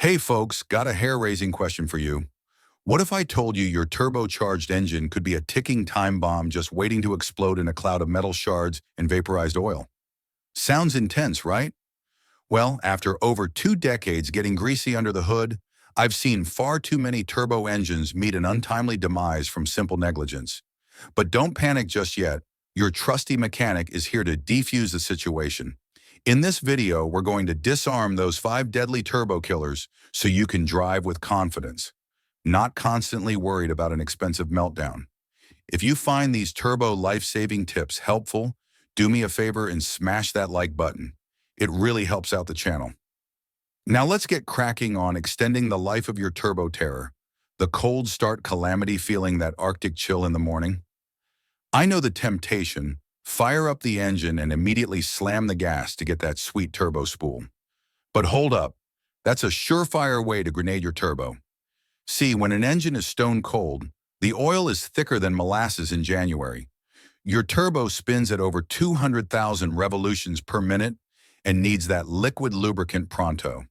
Hey folks, got a hair-raising question for you. What if I told you your turbocharged engine could be a ticking time bomb just waiting to explode in a cloud of metal shards and vaporized oil? Sounds intense, right? Well, after over 2 decades getting greasy under the hood, I've seen far too many turbo engines meet an untimely demise from simple negligence. But don't panic just yet. Your trusty mechanic is here to defuse the situation. In this video, we're going to disarm those 5 deadly turbo killers so you can drive with confidence, not constantly worried about an expensive meltdown. If you find these turbo life-saving tips helpful, do me a favor and smash that like button. It really helps out the channel. Now let's get cracking on extending the life of your turbo terror, the cold start calamity feeling that Arctic chill in the morning. I know the temptation. Fire up the engine and immediately slam the gas to get that sweet turbo spool. But hold up, that's a surefire way to grenade your turbo. See, when an engine is stone cold, the oil is thicker than molasses in January. Your turbo spins at over 200,000 revolutions per minute and needs that liquid lubricant pronto.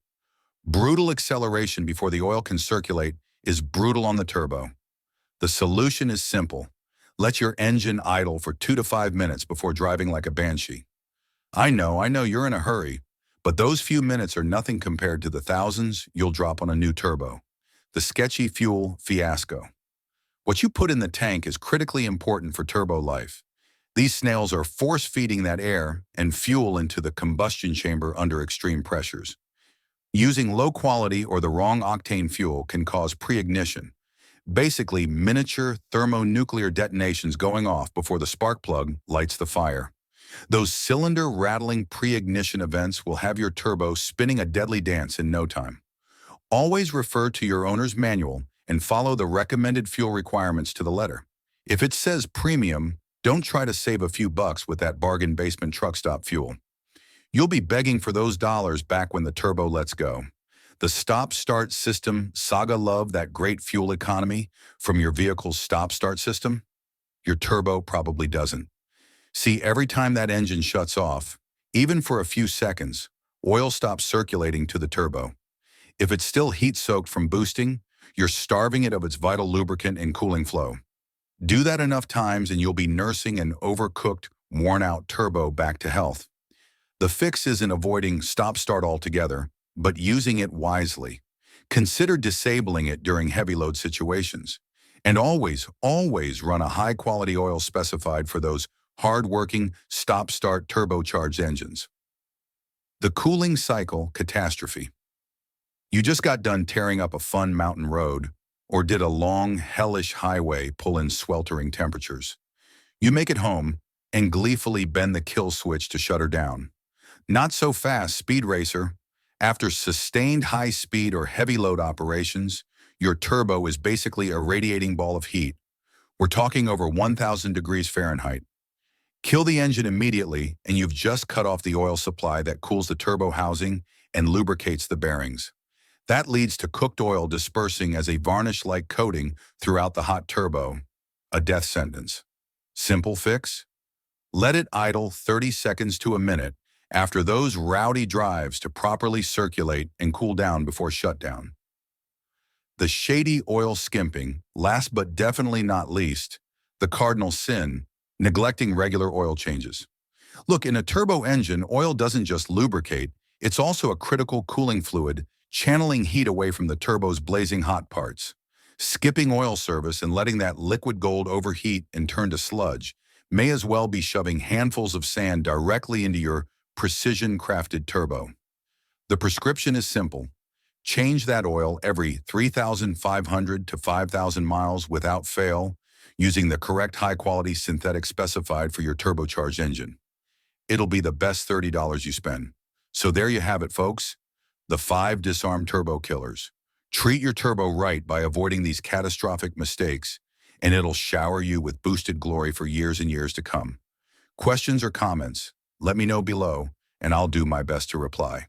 Brutal acceleration before the oil can circulate is brutal on the turbo. The solution is simple. Let your engine idle for 2 to 5 minutes before driving like a banshee. I know you're in a hurry, but those few minutes are nothing compared to the thousands you'll drop on a new turbo. The sketchy fuel fiasco. What you put in the tank is critically important for turbo life. These snails are force-feeding that air and fuel into the combustion chamber under extreme pressures. Using low-quality or the wrong octane fuel can cause pre-ignition. Basically, miniature thermonuclear detonations going off before the spark plug lights the fire. Those cylinder-rattling pre-ignition events will have your turbo spinning a deadly dance in no time. Always refer to your owner's manual and follow the recommended fuel requirements to the letter. If it says premium, don't try to save a few bucks with that bargain basement truck stop fuel. You'll be begging for those dollars back when the turbo lets go. The stop-start system saga love that great fuel economy from your vehicle's stop-start system? Your turbo probably doesn't. See, every time that engine shuts off, even for a few seconds, oil stops circulating to the turbo. If it's still heat-soaked from boosting, you're starving it of its vital lubricant and cooling flow. Do that enough times and you'll be nursing an overcooked, worn-out turbo back to health. The fix isn't avoiding stop-start altogether, but using it wisely. Consider disabling it during heavy load situations. And always run a high-quality oil specified for those hard-working, stop-start turbocharged engines. The cooling cycle catastrophe. You just got done tearing up a fun mountain road, or did a long, hellish highway pull in sweltering temperatures. You make it home and gleefully bend the kill switch to shut her down. Not so fast, speed racer. After sustained high-speed or heavy-load operations, your turbo is basically a radiating ball of heat. We're talking over 1,000 degrees Fahrenheit. Kill the engine immediately, and you've just cut off the oil supply that cools the turbo housing and lubricates the bearings. That leads to cooked oil dispersing as a varnish-like coating throughout the hot turbo. A death sentence. Simple fix? Let it idle 30 seconds to a minute after those rowdy drives to properly circulate and cool down before shutdown. The shady oil skimping, last but definitely not least, the cardinal sin, neglecting regular oil changes. Look, in a turbo engine, oil doesn't just lubricate, it's also a critical cooling fluid, channeling heat away from the turbo's blazing hot parts. Skipping oil service and letting that liquid gold overheat and turn to sludge may as well be shoving handfuls of sand directly into your precision-crafted turbo. The prescription is simple. Change that oil every 3,500 to 5,000 miles without fail, using the correct high-quality synthetic specified for your turbocharged engine. It'll be the best $30 you spend. So there you have it, folks. The 5 disarmed turbo killers. Treat your turbo right by avoiding these catastrophic mistakes, and it'll shower you with boosted glory for years and years to come. Questions or comments? Let me know below, and I'll do my best to reply.